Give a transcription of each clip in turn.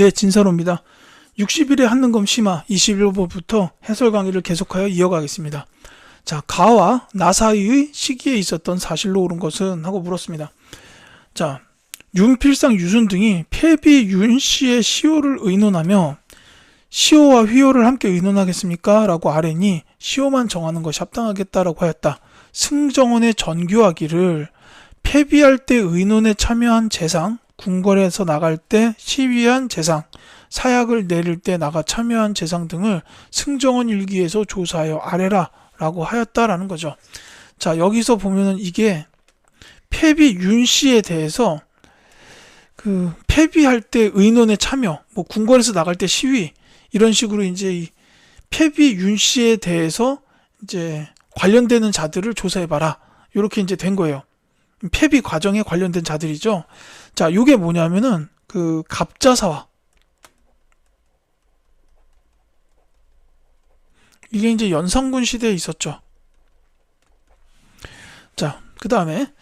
네, 진사로입니다. 60일의 한능검 심화 21번부터 해설 강의를 계속하여 이어가겠습니다. 자, 가와 나 사이의 시기에 있었던 사실로 옳은 것은? 하고 물었습니다. 자, 윤필상, 유순 등이 패비 윤씨의 시효를 의논하며 시효와 휘효를 함께 의논하겠습니까? 라고 아뢰니 시효만 정하는 것이 합당하겠다라고 하였다. 승정원의 전교하기를 패비할 때 의논에 참여한 재상, 궁궐에서 나갈 때 시위한 재상, 사약을 내릴 때 나가 참여한 재상 등을 승정원 일기에서 조사하여 아래라 라고 하였다라는 거죠. 자, 여기서 보면은 이게 패비 윤씨에 대해서 그 패비할 때 의논에 참여, 뭐 궁궐에서 나갈 때 시위, 이런 식으로 이제 이 패비 윤씨에 대해서 이제 관련되는 자들을 조사해봐라. 이렇게 이제 된 거예요. 패비 과정에 관련된 자들이죠. 자, 요게 뭐냐면은 그 갑자사화. 이게 이제 연산군 시대에 있었죠. 자, 그 다음에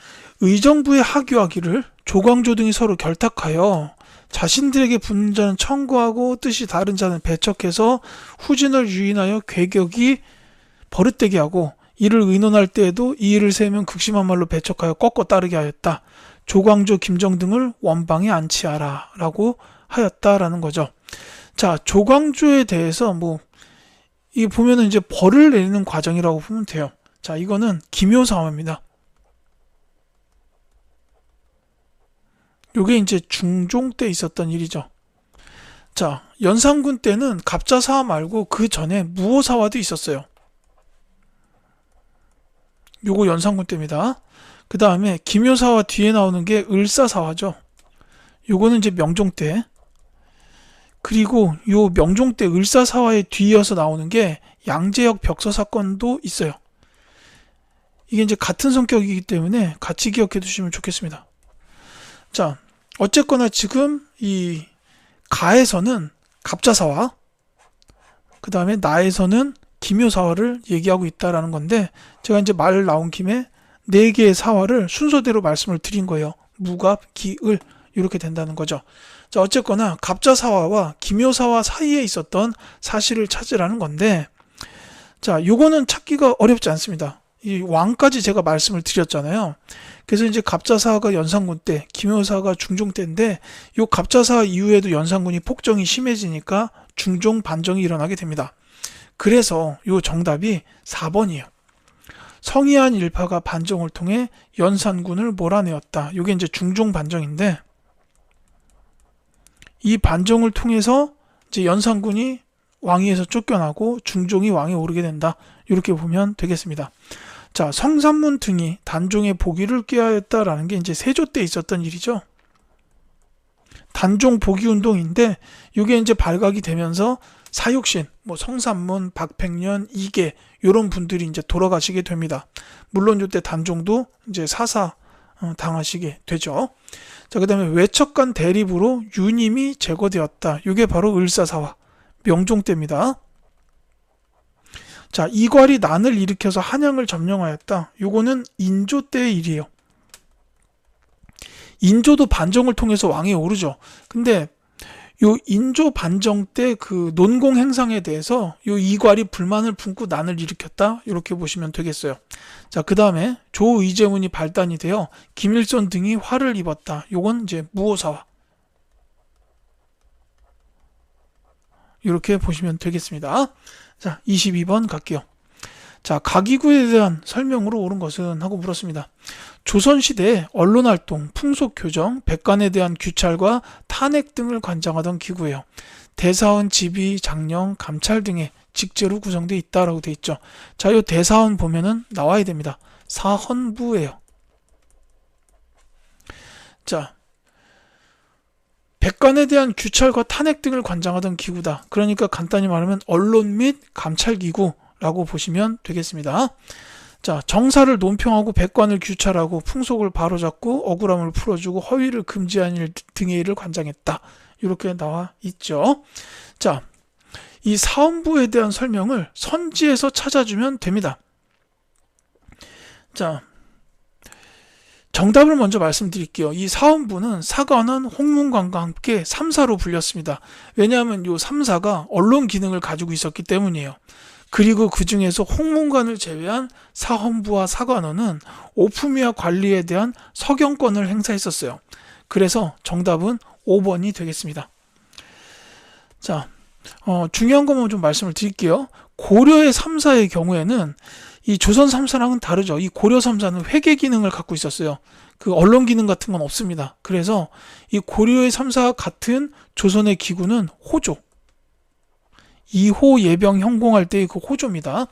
의정부의 하교하기를 조광조 등이 서로 결탁하여 자신들에게 붙는 자는 청구하고 뜻이 다른 자는 배척해서 후진을 유인하여 괴격이 버릇되게 하고 이를 의논할 때에도 이 일을 세면 극심한 말로 배척하여 꺾어 따르게 하였다. 조광조, 김정 등을 원방에 안치하라 라고 하였다라는 거죠. 자, 조광조에 대해서 뭐 이 보면은 이제 벌을 내리는 과정이라고 보면 돼요. 자, 이거는 기묘사화입니다. 요게 이제 중종 때 있었던 일이죠. 자, 연산군 때는 갑자사화 말고 그 전에 무호사화도 있었어요. 요거 연산군 때입니다. 그 다음에 기묘사화 뒤에 나오는 게 을사사화죠. 요거는 이제 명종 때. 그리고 요 명종 때 을사사화에 뒤이어서 나오는 게 양재역 벽서 사건도 있어요. 이게 이제 같은 성격이기 때문에 같이 기억해 두시면 좋겠습니다. 자, 어쨌거나 지금 이 가에서는 갑자사화, 그 다음에 나에서는 기묘사화를 얘기하고 있다라는 건데, 제가 이제 말 나온 김에 4개의 사화를 순서대로 말씀을 드린 거예요. 무갑, 기, 을 이렇게 된다는 거죠. 자, 어쨌거나 갑자사화와 기묘사화 사이에 있었던 사실을 찾으라는 건데, 자, 요거는 찾기가 어렵지 않습니다. 이 왕까지 제가 말씀을 드렸잖아요. 그래서 이제 갑자사화가 연산군 때, 기묘사화가 중종 때인데, 요 갑자사화 이후에도 연산군이 폭정이 심해지니까 중종 반정이 일어나게 됩니다. 그래서 요 정답이 4번이에요. 성희안 일파가 반정을 통해 연산군을 몰아내었다. 요게 이제 중종 반정인데, 이 반정을 통해서 이제 연산군이 왕위에서 쫓겨나고 중종이 왕에 오르게 된다. 이렇게 보면 되겠습니다. 자, 성산문 등이 단종의 복위를 꾀하였다라는 게 이제 세조 때 있었던 일이죠. 단종 복위 운동인데 이게 이제 발각이 되면서 사육신, 뭐 성산문, 박팽년, 이계 이런 분들이 이제 돌아가시게 됩니다. 물론 이때 단종도 이제 사사 당하시게 되죠. 자, 그 다음에 외척간 대립으로 유님이 제거되었다. 이게 바로 을사사화, 명종 때입니다. 자, 이괄이 난을 일으켜서 한양을 점령하였다. 요거는 인조 때의 일이에요. 인조도 반정을 통해서 왕에 오르죠. 근데 요 인조 반정 때 그 논공 행상에 대해서 요 이괄이 불만을 품고 난을 일으켰다. 이렇게 보시면 되겠어요. 자, 그 다음에 조의제문이 발단이 되어 김일성 등이 화를 입었다. 요건 이제 무호사화. 이렇게 보시면 되겠습니다. 자, 22번 갈게요. 자, 가기구에 대한 설명으로 옳은 것은? 하고 물었습니다. 조선시대에 언론활동, 풍속교정, 백관에 대한 규찰과 탄핵 등을 관장하던 기구예요. 대사원, 지비, 장령, 감찰 등의 직제로 구성되어 있다라고 되어 있죠. 자, 이 대사원 보면은 나와야 됩니다. 사헌부예요. 자, 백관에 대한 규찰과 탄핵 등을 관장하던 기구다. 그러니까 간단히 말하면 언론 및 감찰기구라고 보시면 되겠습니다. 자, 정사를 논평하고 백관을 규찰하고 풍속을 바로잡고 억울함을 풀어주고 허위를 금지한 일 등의 일을 관장했다. 이렇게 나와 있죠. 자, 이 사헌부에 대한 설명을 선지에서 찾아주면 됩니다. 자, 정답을 먼저 말씀드릴게요. 이 사헌부는 사관원, 홍문관과 함께 3사로 불렸습니다. 왜냐하면 이 3사가 언론 기능을 가지고 있었기 때문이에요. 그리고 그 중에서 홍문관을 제외한 사헌부와 사관원은 오품위와 관리에 대한 서경권을 행사했었어요. 그래서 정답은 5번이 되겠습니다. 자, 중요한 것만 좀 말씀을 드릴게요. 고려의 3사의 경우에는 이 조선 3사랑은 다르죠. 이 고려 3사는 회계 기능을 갖고 있었어요. 그 언론 기능 같은 건 없습니다. 그래서 이 고려의 3사와 같은 조선의 기구는 호조. 2호 예병 형공할 때의 그 호조입니다.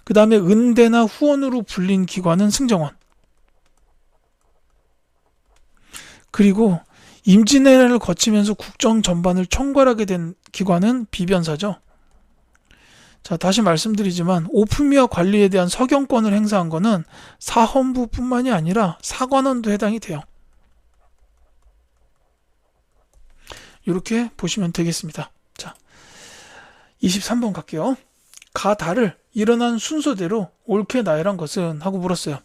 그 다음에 은대나 후원으로 불린 기관은 승정원. 그리고 임진왜란을 거치면서 국정 전반을 총괄하게 된 기관은 비변사죠. 자, 다시 말씀드리지만 오품위와 관리에 대한 서경권을 행사한 것은 사헌부뿐만이 아니라 사관원도 해당이 돼요. 이렇게 보시면 되겠습니다. 자, 23번 갈게요. 가달을 일어난 순서대로 옳게 나열한 것은? 하고 물었어요.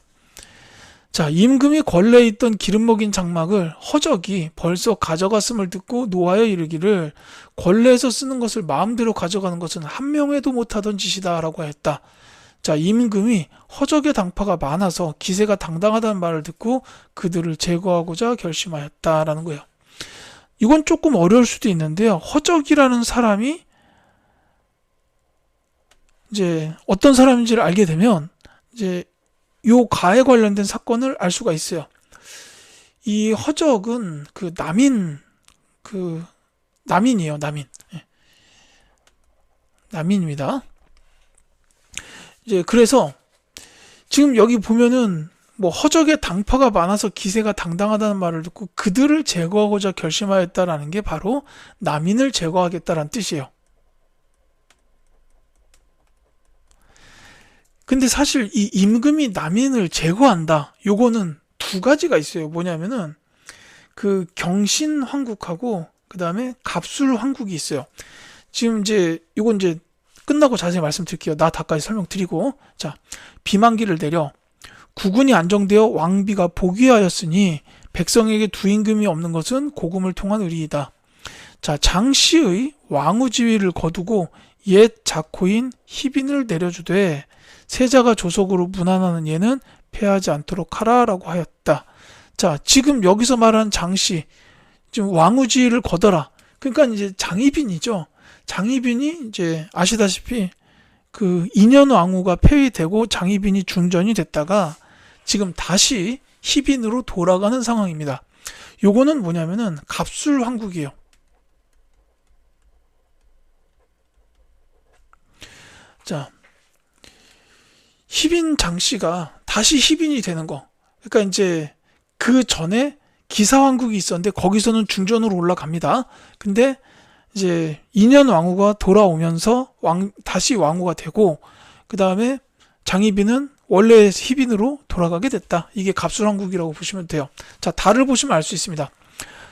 자, 임금이 권례에 있던 기름 먹인 장막을 허적이 벌써 가져갔음을 듣고 노하여 이르기를 권례에서 쓰는 것을 마음대로 가져가는 것은 한 명에도 못하던 짓이다 라고 했다. 자, 임금이 허적의 당파가 많아서 기세가 당당하다는 말을 듣고 그들을 제거하고자 결심하였다라는 거예요. 이건 조금 어려울 수도 있는데요. 허적이라는 사람이 이제 어떤 사람인지를 알게 되면 이제 요 가에 관련된 사건을 알 수가 있어요. 이 허적은 남인이에요. 남인. 남인입니다. 이제 그래서 지금 여기 보면은 뭐 허적의 당파가 많아서 기세가 당당하다는 말을 듣고 그들을 제거하고자 결심하였다라는 게 바로 남인을 제거하겠다라는 뜻이에요. 근데 사실 이 임금이 남인을 제거한다. 요거는 두 가지가 있어요. 뭐냐면은 그 경신황국하고 그 다음에 갑술황국이 있어요. 지금 이제 이건 이제 끝나고 자세히 말씀드릴게요. 나 다까지 설명드리고. 자, 비만기를 내려 국군이 안정되어 왕비가 복위하였으니 백성에게 두 임금이 없는 것은 고금을 통한 의리이다. 자, 장씨의 왕후 지위를 거두고 옛 자코인 희빈을 내려주되 세자가 조속으로 문안하는 예는 폐하지 않도록 하라라고 하였다. 자, 지금 여기서 말하는 장씨, 지금 왕후 지위를 거둬라. 그러니까 이제 장희빈이죠. 장희빈이 이제 아시다시피 그 인현 왕후가 폐위되고 장희빈이 중전이 됐다가 지금 다시 희빈으로 돌아가는 상황입니다. 요거는 뭐냐면은 갑술황국이에요. 자, 희빈 장씨가 다시 희빈이 되는 거. 그러니까 이제 그 전에 기사왕국이 있었는데 거기서는 중전으로 올라갑니다. 근데 이제 인현 왕후가 돌아오면서 다시 왕후가 되고 그 다음에 장희빈은 원래 희빈으로 돌아가게 됐다. 이게 갑술왕국이라고 보시면 돼요. 자, 달을 보시면 알 수 있습니다.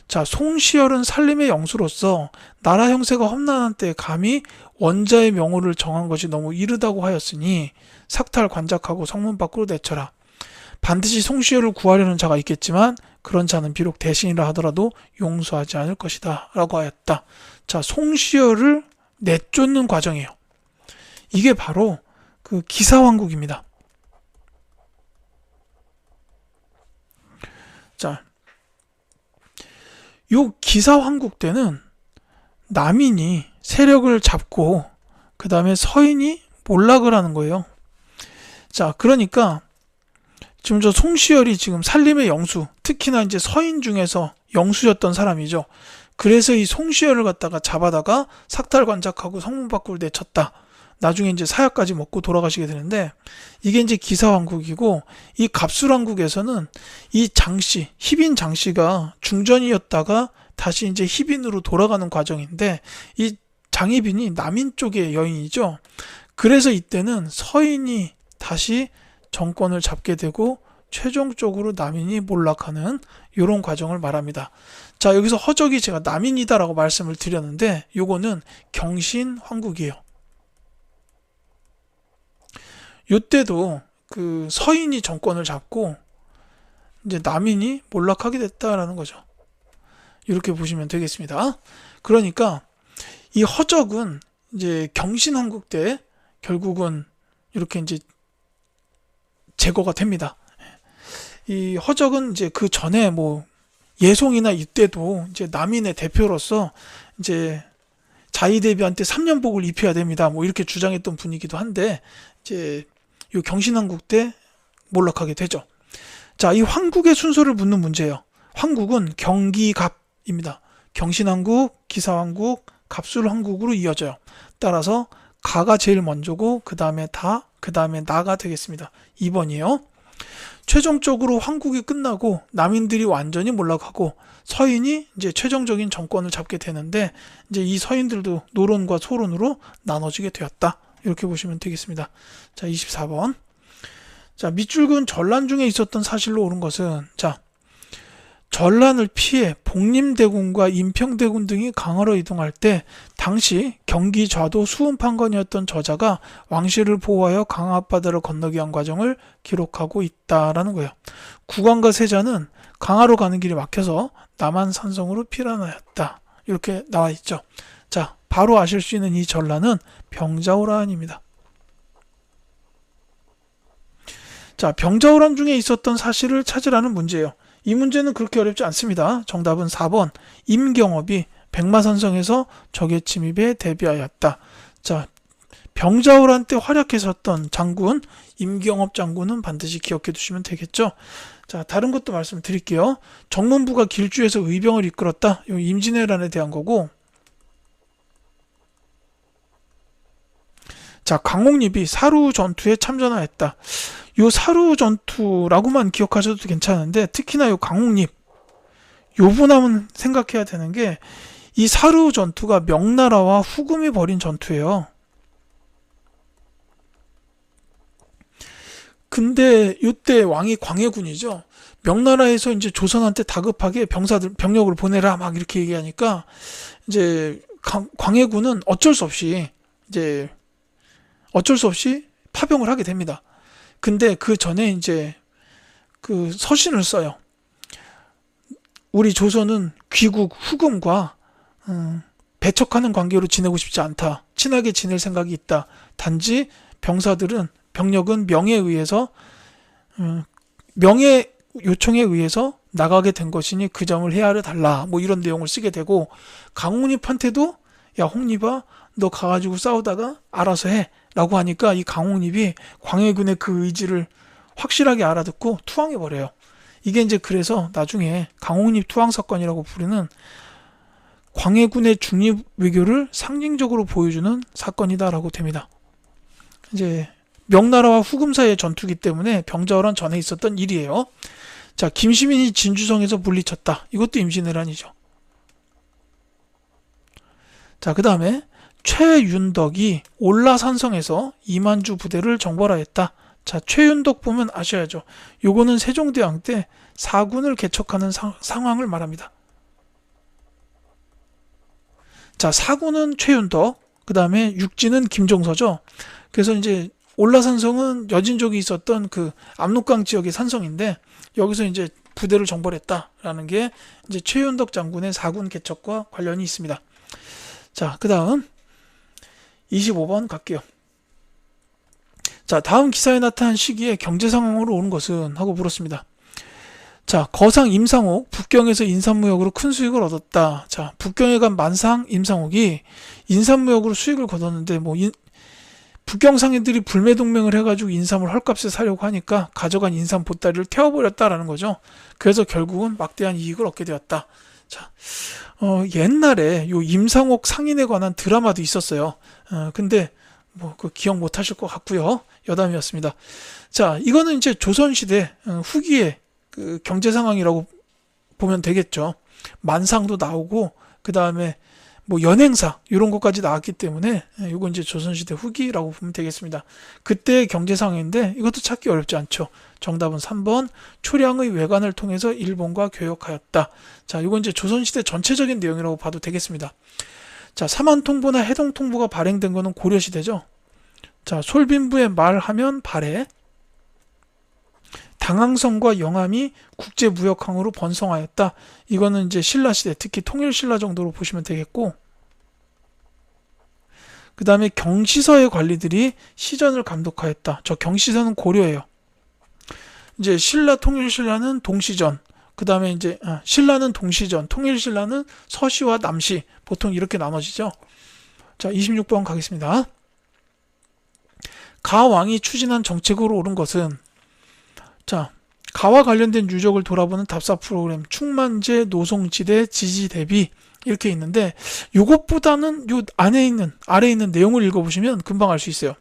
자, 송시열은 살림의 영수로서 나라 형세가 험난한 때 감히 원자의 명호를 정한 것이 너무 이르다고 하였으니 삭탈 관작하고 성문 밖으로 내쳐라. 반드시 송시열을 구하려는 자가 있겠지만 그런 자는 비록 대신이라 하더라도 용서하지 않을 것이다 라고 하였다. 자, 송시열을 내쫓는 과정이에요. 이게 바로 그 기사왕국입니다. 자, 요 기사왕국 때는 남인이 세력을 잡고 그 다음에 서인이 몰락을 하는 거예요. 자, 그러니까 지금 저 송시열이 지금 살림의 영수, 특히나 이제 서인 중에서 영수였던 사람이죠. 그래서 이 송시열을 갖다가 잡아다가 삭탈관작하고 성문 밖으로 내쳤다. 나중에 이제 사약까지 먹고 돌아가시게 되는데 이게 이제 기사왕국이고 이 갑술왕국에서는 이 장씨, 희빈 장씨가 중전이었다가 다시 이제 희빈으로 돌아가는 과정인데 이 장희빈이 남인 쪽의 여인이죠. 그래서 이때는 서인이 다시 정권을 잡게 되고 최종적으로 남인이 몰락하는 이런 과정을 말합니다. 자, 여기서 허적이 제가 남인이다라고 말씀을 드렸는데 요거는 경신황국이에요. 요때도 그 서인이 정권을 잡고 이제 남인이 몰락하게 됐다라는 거죠. 이렇게 보시면 되겠습니다. 그러니까 이 허적은 이제 경신왕국 때 결국은 이렇게 이제 제거가 됩니다. 이 허적은 이제 그 전에 뭐 예송이나 이때도 이제 남인의 대표로서 이제 자의대비한테 3년복을 입혀야 됩니다. 뭐 이렇게 주장했던 분이기도 한데 이제 이 경신왕국 때 몰락하게 되죠. 자, 이 황국의 순서를 묻는 문제예요. 황국은 경기갑입니다. 경신왕국, 기사왕국, 갑술왕국으로 이어져요. 따라서 가가 제일 먼저고 그 다음에 다, 그 다음에 나가 되겠습니다. 2번이에요. 최종적으로 황국이 끝나고 남인들이 완전히 몰락하고 서인이 이제 최종적인 정권을 잡게 되는데 이제 이 서인들도 노론과 소론으로 나눠지게 되었다. 이렇게 보시면 되겠습니다. 자, 24번. 자, 밑줄근 전란 중에 있었던 사실로 옳은 것은, 자, 전란을 피해 복림대군과 인평대군 등이 강화로 이동할 때 당시 경기 좌도 수훈판관이었던 저자가 왕실을 보호하여 강화 앞바다를 건너기 위한 과정을 기록하고 있다라는 거예요. 국왕과 세자는 강화로 가는 길이 막혀서 남한 산성으로 피난하였다. 이렇게 나와 있죠. 자, 바로 아실 수 있는 이 전란은 병자호란입니다. 자, 병자호란 중에 있었던 사실을 찾으라는 문제예요. 이 문제는 그렇게 어렵지 않습니다. 정답은 4번. 임경업이 백마산성에서 적의 침입에 대비하였다. 자, 병자호란 때 활약했었던 장군 임경업 장군은 반드시 기억해 두시면 되겠죠. 자, 다른 것도 말씀드릴게요. 정문부가 길주에서 의병을 이끌었다. 이 임진왜란에 대한 거고, 자, 강옥립이 사루 전투에 참전하였다. 요 사루 전투라고만 기억하셔도 괜찮은데 특히나 요 강옥립 요 분함은 생각해야 되는 게 이 사루 전투가 명나라와 후금이 벌인 전투예요. 근데 요때 왕이 광해군이죠. 명나라에서 이제 조선한테 다급하게 병력을 보내라 막 이렇게 얘기하니까 이제 광해군은 어쩔 수 없이 파병을 하게 됩니다. 근데 그 전에 이제 그 서신을 써요. 우리 조선은 귀국 후금과 배척하는 관계로 지내고 싶지 않다. 친하게 지낼 생각이 있다. 단지 병력은 명예 요청에 의해서 나가게 된 것이니 그 점을 헤아려 달라. 뭐 이런 내용을 쓰게 되고, 강홍립한테도 야, 홍립아, 너 가가지고 싸우다가 알아서 해 라고 하니까 이 강홍립이 광해군의 그 의지를 확실하게 알아듣고 투항해버려요. 이게 이제 그래서 나중에 강홍립 투항 사건이라고 부르는 광해군의 중립 외교를 상징적으로 보여주는 사건이다라고 됩니다. 이제 명나라와 후금 사이의 전투기 때문에 병자호란 전에 있었던 일이에요. 자, 김시민이 진주성에서 물리쳤다. 이것도 임진왜란이죠. 자, 그 다음에 최윤덕이 올라산성에서 이만주 부대를 정벌하였다. 자, 최윤덕 보면 아셔야죠. 요거는 세종대왕 때 사군을 개척하는 상황을 말합니다. 자, 사군은 최윤덕, 그 다음에 육지는 김종서죠. 그래서 이제 올라산성은 여진족이 있었던 그 압록강 지역의 산성인데 여기서 이제 부대를 정벌했다라는 게 이제 최윤덕 장군의 사군 개척과 관련이 있습니다. 자, 그 다음 25번 갈게요. 자, 다음 기사에 나타난 시기에 경제 상황으로 오는 것은 하고 물었습니다. 자, 거상 임상옥 북경에서 인삼무역으로 큰 수익을 얻었다. 자, 북경에 간 만상 임상옥이 인삼무역으로 수익을 거뒀는데 북경 상인들이 불매동맹을 해가지고 인삼을 헐값에 사려고 하니까 가져간 인삼 보따리를 태워버렸다라는 거죠. 그래서 결국은 막대한 이익을 얻게 되었다. 자, 옛날에 요 임상옥 상인에 관한 드라마도 있었어요. 근데 그 기억 못 하실 것 같고요. 여담이었습니다. 자, 이거는 이제 조선시대 후기의 그 경제 상황이라고 보면 되겠죠. 만상도 나오고 그 다음에 연행사 이런 것까지 나왔기 때문에 이건 이제 조선시대 후기라고 보면 되겠습니다. 그때의 경제 상황인데 이것도 찾기 어렵지 않죠. 정답은 3번. 초량의 외관을 통해서 일본과 교역하였다. 자, 이건 이제 조선시대 전체적인 내용이라고 봐도 되겠습니다. 자, 사만통보나 해동통보가 발행된 거는 고려시대죠. 자, 솔빈부의 말하면 발해. 당항성과 영함이 국제무역항으로 번성하였다. 이거는 이제 신라시대, 특히 통일신라 정도로 보시면 되겠고, 그 다음에 경시서의 관리들이 시전을 감독하였다. 저 경시서는 고려예요. 이제 신라, 통일신라는 동시전, 그 다음에 이제 신라는 동시전, 통일신라는 서시와 남시, 보통 이렇게 나눠지죠. 자, 26번 가겠습니다. 가왕이 추진한 정책으로 옳은 것은, 자, 가와 관련된 유적을 돌아보는 답사 프로그램 충만제, 노송지대, 지지대비 이렇게 있는데, 요것보다는 요 아래에 있는 내용을 읽어보시면 금방 알 수 있어요.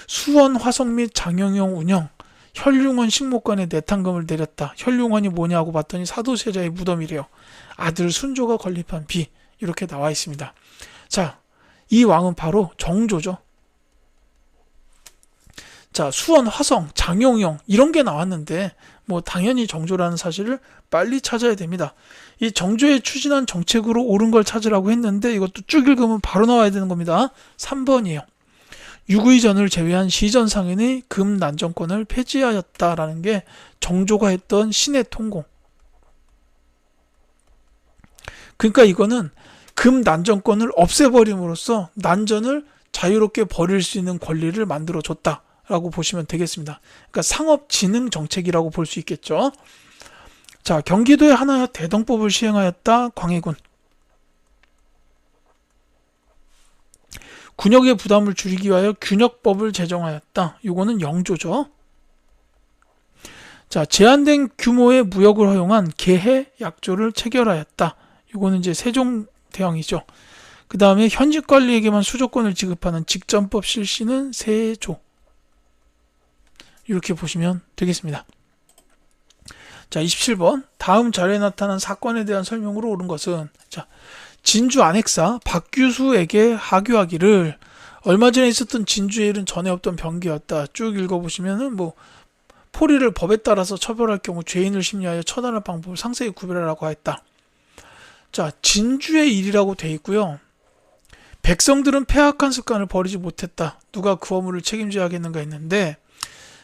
수원 화성 및 장영영 운영, 혈융원 식목관에 내탕금을 내렸다. 혈융원이 뭐냐고 봤더니 사도세자의 무덤이래요. 아들 순조가 건립한 비, 이렇게 나와 있습니다. 자, 이 왕은 바로 정조죠. 자, 수원, 화성, 장영영 이런 게 나왔는데 뭐 당연히 정조라는 사실을 빨리 찾아야 됩니다. 이 정조의 추진한 정책으로 옳은 걸 찾으라고 했는데 이것도 쭉 읽으면 바로 나와야 되는 겁니다. 3번이에요. 유구이전을 제외한 시전상인의 금난정권을 폐지하였다라는 게 정조가 했던 신의 통공. 그러니까 이거는 금난정권을 없애버림으로써 난전을 자유롭게 벌일 수 있는 권리를 만들어 줬다라고 보시면 되겠습니다. 그러니까 상업진흥 정책이라고 볼 수 있겠죠. 자, 경기도에 하나여 대동법을 시행하였다. 광해군. 군역의 부담을 줄이기 위하여 균역법을 제정하였다. 이거는 영조죠. 자, 제한된 규모의 무역을 허용한 계해 약조를 체결하였다. 이거는 이제 세종대왕이죠. 그 다음에 현직 관리에게만 수조권을 지급하는 직전법 실시는 세조. 이렇게 보시면 되겠습니다. 자, 27번. 다음 자료에 나타난 사건에 대한 설명으로 옳은 것은, 자, 진주 안핵사 박규수에게 하교하기를, 얼마 전에 있었던 진주의 일은 전에 없던 병기였다. 쭉 읽어보시면은 뭐 포리를 법에 따라서 처벌할 경우 죄인을 심리하여 처단할 방법을 상세히 구별하라고 하였다. 자, 진주의 일이라고 돼 있고요. 백성들은 폐악한 습관을 버리지 못했다. 누가 그 업무를 책임져야 하겠는가 했는데,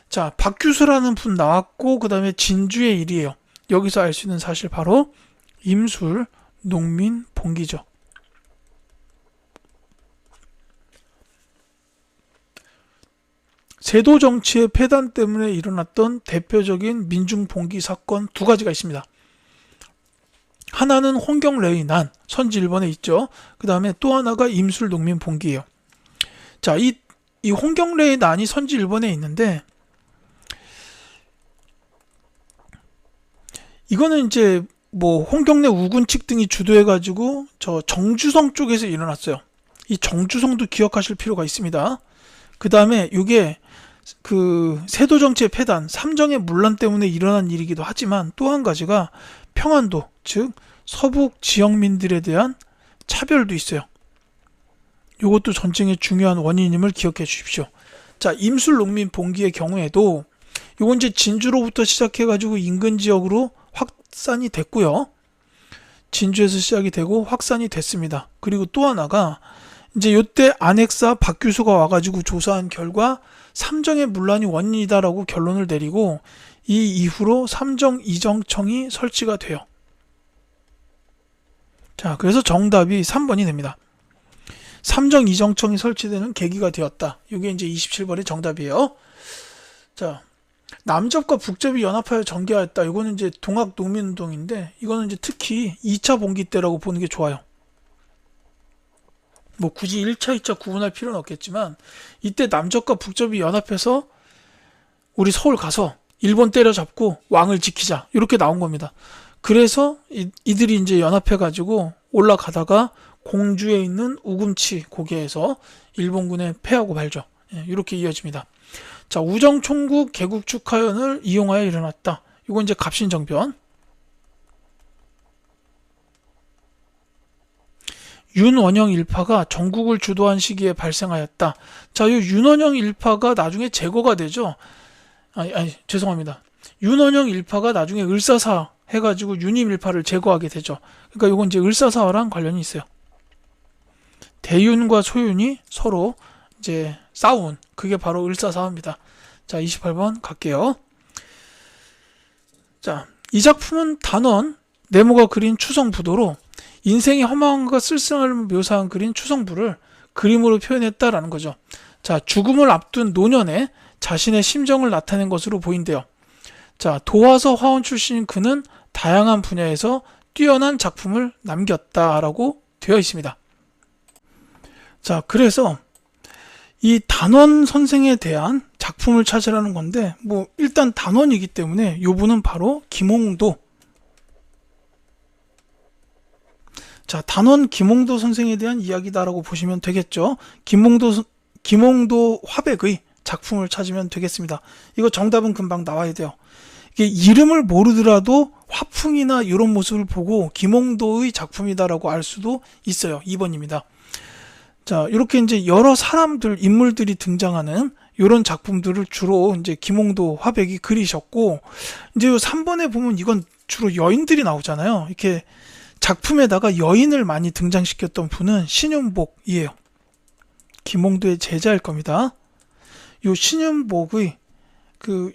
자, 박규수라는 분 나왔고, 그 다음에 진주의 일이에요. 여기서 알 수 있는 사실 바로 임술, 농민, 봉기죠. 세도 정치의 폐단 때문에 일어났던 대표적인 민중 봉기 사건 두 가지가 있습니다. 하나는 홍경래의 난, 선지 1번에 있죠. 그 다음에 또 하나가 임술 농민 봉기예요. 자, 이 홍경래의 난이 선지 1번에 있는데, 이거는 이제 뭐 홍경래 우군칙 등이 주도해가지고 저 정주성 쪽에서 일어났어요. 이 정주성도 기억하실 필요가 있습니다. 그 다음에 이게 그 세도 정치의 폐단, 삼정의 문란 때문에 일어난 일이기도 하지만 또 한 가지가 평안도, 즉 서북 지역민들에 대한 차별도 있어요. 이것도 전쟁의 중요한 원인임을 기억해 주십시오. 자, 임술 농민 봉기의 경우에도 이건 이제 진주로부터 시작해가지고 인근 지역으로 확산이 됐고요. 진주에서 시작이 되고 확산이 됐습니다. 그리고 또 하나가 이제 이때 안핵사 박규수가 와가지고 조사한 결과 삼정의 문란이 원인이다라고 결론을 내리고 이 이후로 삼정이정청이 설치가 돼요. 자, 그래서 정답이 3번이 됩니다. 삼정이정청이 설치되는 계기가 되었다. 이게 이제 27번의 정답이에요. 자, 남접과 북접이 연합하여 전개하였다. 이거는 이제 동학농민운동인데 이거는 이제 특히 2차 봉기 때라고 보는 게 좋아요. 뭐 굳이 1차, 2차 구분할 필요는 없겠지만 이때 남접과 북접이 연합해서 우리 서울 가서 일본 때려잡고 왕을 지키자 이렇게 나온 겁니다. 그래서 이들이 이제 연합해가지고 올라가다가 공주에 있는 우금치 고개에서 일본군에 패하고 말죠. 이렇게 이어집니다. 자, 우정총국 개국 축하연을 이용하여 일어났다. 이건 이제 갑신정변. 윤원영 일파가 전국을 주도한 시기에 발생하였다. 자, 이 윤원영 일파가 나중에 제거가 되죠. 죄송합니다. 윤원영 일파가 나중에 을사사 해가지고 윤임 일파를 제거하게 되죠. 그러니까 이건 이제 을사사화랑 관련이 있어요. 대윤과 소윤이 서로 이제 싸운 그게 바로 을사사화입니다. 자, 28번 갈게요. 자, 이 작품은 단원 네모가 그린 추성부도로 인생의 허망함과 쓸쓸함을 묘사한 그린 추성부를 그림으로 표현했다라는 거죠. 자, 죽음을 앞둔 노년에 자신의 심정을 나타낸 것으로 보인대요. 자, 도화서 화원 출신인 그는 다양한 분야에서 뛰어난 작품을 남겼다라고 되어 있습니다. 자, 그래서 이 단원 선생에 대한 작품을 찾으라는 건데, 뭐 일단 단원이기 때문에 요분은 바로 김홍도. 자, 단원 김홍도 선생에 대한 이야기다라고 보시면 되겠죠. 김홍도 화백의 작품을 찾으면 되겠습니다. 이거 정답은 금방 나와야 돼요. 이게 이름을 모르더라도 화풍이나 이런 모습을 보고 김홍도의 작품이다라고 알 수도 있어요. 2번입니다. 자, 이렇게 이제 여러 사람들, 인물들이 등장하는 이런 작품들을 주로 이제 김홍도 화백이 그리셨고, 이제 요 3번에 보면 이건 주로 여인들이 나오잖아요. 이렇게 작품에다가 여인을 많이 등장시켰던 분은 신윤복이에요. 김홍도의 제자일 겁니다. 요 신윤복의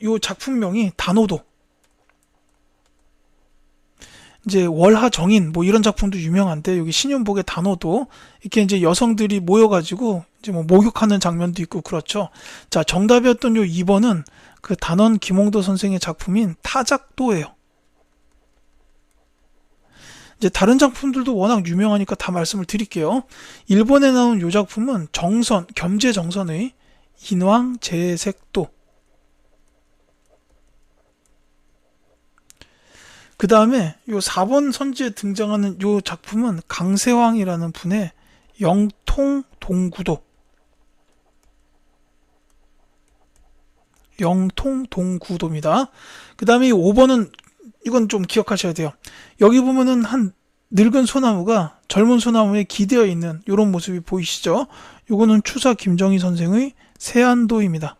요 작품명이 단호도. 이제 월하정인 뭐 이런 작품도 유명한데, 여기 신윤복의 단호도 이렇게 이제 여성들이 모여가지고 이제 뭐 목욕하는 장면도 있고 그렇죠. 자, 정답이었던 요 2번은 그 단원 김홍도 선생의 작품인 타작도예요. 이제 다른 작품들도 워낙 유명하니까 다 말씀을 드릴게요. 1번에 나온 요 작품은 겸재정선의 인왕제색도. 그 다음에 요 4번 선지에 등장하는 요 작품은 강세왕이라는 분의 영통동구도. 영통동구도입니다. 그 다음에 5번은 이건 좀 기억하셔야 돼요. 여기 보면은 한 늙은 소나무가 젊은 소나무에 기대어 있는 이런 모습이 보이시죠? 요거는 추사 김정희 선생의 세안도입니다.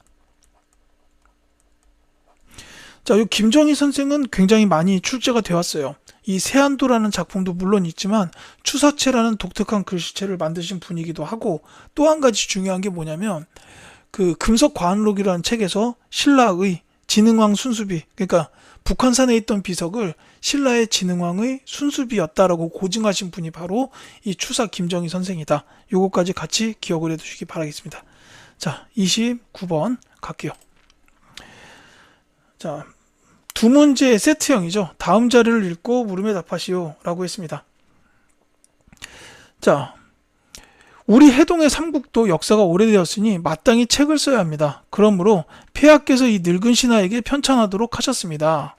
자, 이 김정희 선생은 굉장히 많이 출제가 되었어요. 이 세안도라는 작품도 물론 있지만 추사체라는 독특한 글씨체를 만드신 분이기도 하고, 또 한 가지 중요한 게 뭐냐면 그 금석과학록이라는 책에서 신라의 진흥왕 순수비, 그러니까 북한산에 있던 비석을 신라의 진흥왕의 순수비였다라고 고증하신 분이 바로 이 추사 김정희 선생이다. 요거까지 같이 기억을 해두시기 바라겠습니다. 자, 29번 갈게요. 자, 두 문제의 세트형이죠. 다음 자료를 읽고 물음에 답하시오 라고 했습니다. 자, 우리 해동의 삼국도 역사가 오래되었으니 마땅히 책을 써야 합니다. 그러므로 폐하께서 이 늙은 신하에게 편찬하도록 하셨습니다.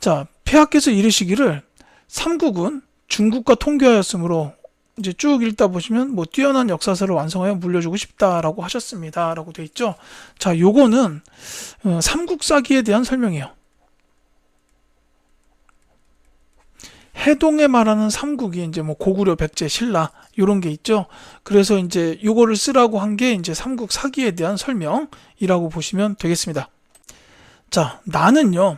자, 폐하께서 이르시기를 삼국은 중국과 통교하였으므로, 이제 쭉 읽다 보시면 뭐 뛰어난 역사서를 완성하여 물려주고 싶다라고 하셨습니다 라고 되어 있죠. 자, 요거는 삼국사기에 대한 설명이에요. 해동에 말하는 삼국이 이제 뭐 고구려, 백제, 신라 요런 게 있죠. 그래서 이제 요거를 쓰라고 한 게 이제 삼국사기에 대한 설명이라고 보시면 되겠습니다. 자, 나는요,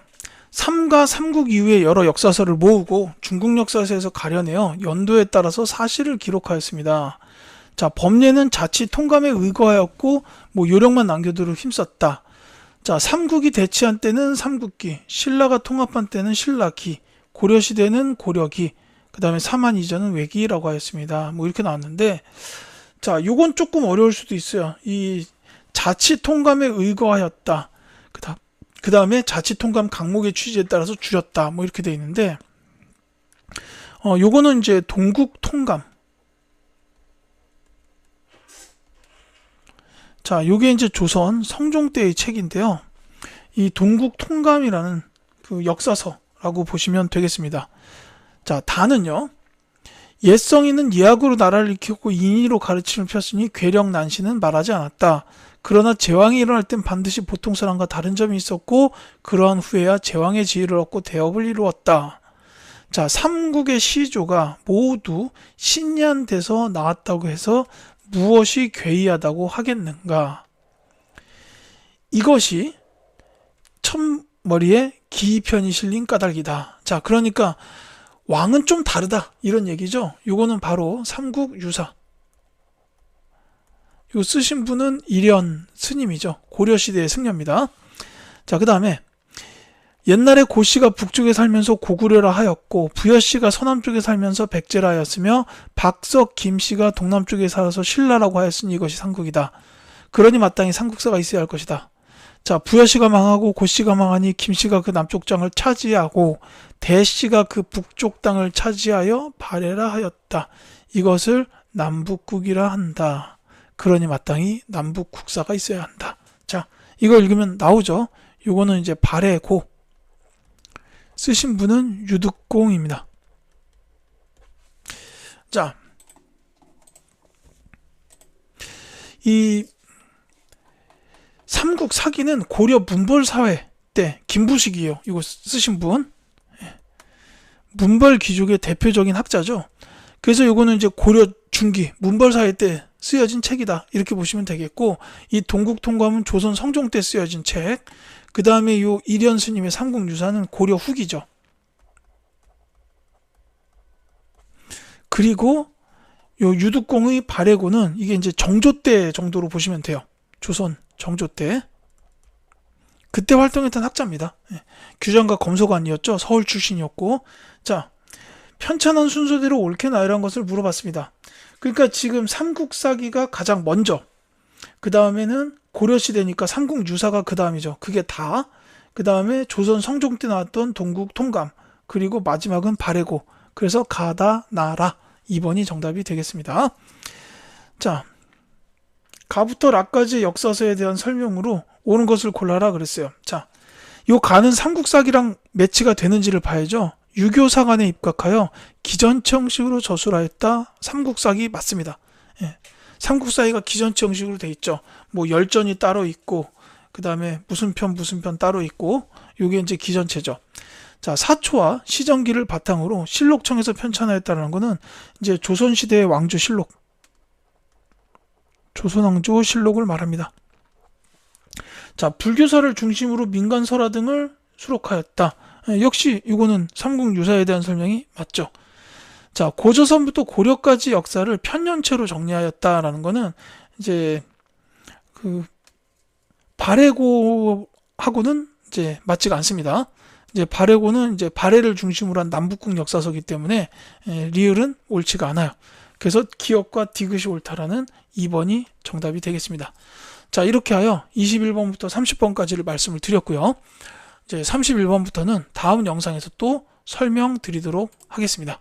삼가 삼국 이후의 여러 역사서를 모으고 중국 역사서에서 가려내어 연도에 따라서 사실을 기록하였습니다. 자, 법례는 자치 통감에 의거하였고 뭐 요령만 남겨두려 힘썼다. 자, 삼국이 대치한 때는 삼국기, 신라가 통합한 때는 신라기, 고려시대는 고려기, 그 다음에 사만 이전은 외기라고 하였습니다. 뭐 이렇게 나왔는데, 자, 요건 조금 어려울 수도 있어요. 이 자치 통감에 의거하였다. 그 다음에 자치통감 강목의 취지에 따라서 줄였다. 뭐 이렇게 돼 있는데, 요거는 이제 동국통감. 자, 요게 이제 조선 성종 때의 책인데요. 이 동국통감이라는 그 역사서라고 보시면 되겠습니다. 자, 다는요, 옛성인은 예학으로 나라를 익혔고 인의로 가르침을 폈으니 괴력 난시는 말하지 않았다. 그러나 제왕이 일어날 땐 반드시 보통 사람과 다른 점이 있었고, 그러한 후에야 제왕의 지위를 얻고 대업을 이루었다. 자, 삼국의 시조가 모두 신년돼서 나왔다고 해서 무엇이 괴이하다고 하겠는가? 이것이 첫머리에 기편이 실린 까닭이다. 자, 그러니까 왕은 좀 다르다 이런 얘기죠. 요거는 바로 삼국유사. 요 쓰신 분은 일현 스님이죠. 고려시대의 승려입니다. 자, 그 다음에 옛날에 고씨가 북쪽에 살면서 고구려라 하였고 부여씨가 서남쪽에 살면서 백제라 하였으며 박석, 김씨가 동남쪽에 살아서 신라라고 하였으니 이것이 삼국이다. 그러니 마땅히 삼국사가 있어야 할 것이다. 자, 부여씨가 망하고 고씨가 망하니 김씨가 그 남쪽 땅을 차지하고 대씨가 그 북쪽 땅을 차지하여 발해라 하였다. 이것을 남북국이라 한다. 그러니 마땅히 남북국사가 있어야 한다. 자, 이거 읽으면 나오죠. 요거는 이제 발해고 쓰신 분은 유득공입니다. 자, 이 삼국사기는 고려 문벌사회 때 김부식이에요. 이거 쓰신 분. 문벌 귀족의 대표적인 학자죠. 그래서 이거는 이제 고려 중기 문벌사회 때 쓰여진 책이다. 이렇게 보시면 되겠고, 이 동국통감은 조선 성종 때 쓰여진 책. 그 다음에 요 일현 스님의 삼국유사는 고려 후기죠. 그리고 요 유득공의 발해고는 이게 이제 정조 때 정도로 보시면 돼요. 조선 정조 때. 그때 활동했던 학자입니다. 규장과 검소관이었죠. 서울 출신이었고. 자, 편찬한 순서대로 옳게나 이런 것을 물어봤습니다. 그러니까 지금 삼국사기가 가장 먼저, 그 다음에는 고려시대니까 삼국유사가 그 다음이죠. 그게 다. 그 다음에 조선 성종 때 나왔던 동국통감, 그리고 마지막은 발해고. 그래서 가다 나라 2번이 정답이 되겠습니다. 자, 가부터 라까지 역사서에 대한 설명으로 옳은 것을 골라라 그랬어요. 자, 요 가는 삼국사기랑 매치가 되는지를 봐야죠. 유교사관에 입각하여 기전체 형식으로 저술하였다. 삼국사기 맞습니다. 예. 삼국사기가 기전체 형식으로 돼 있죠. 뭐 열전이 따로 있고, 그 다음에 무슨 편 따로 있고, 요게 이제 기전체죠. 자, 사초와 시정기를 바탕으로 실록청에서 편찬하였다는 거는 이제 조선시대의 왕조실록, 조선왕조실록을 말합니다. 자, 불교사를 중심으로 민간설화 등을 수록하였다. 역시 이거는 삼국유사에 대한 설명이 맞죠. 자, 고조선부터 고려까지 역사를 편년체로 정리하였다라는 거는 이제 그 발해고하고는 이제 맞지가 않습니다. 이제 발해고는 이제 발해를 중심으로 한 남북국 역사서이기 때문에 리을은 옳지가 않아요. 그래서 기억과 디귿이 옳다라는 2번이 정답이 되겠습니다. 자, 이렇게 하여 21번부터 30번까지를 말씀을 드렸고요. 이제 31번부터는 다음 영상에서 또 설명드리도록 하겠습니다.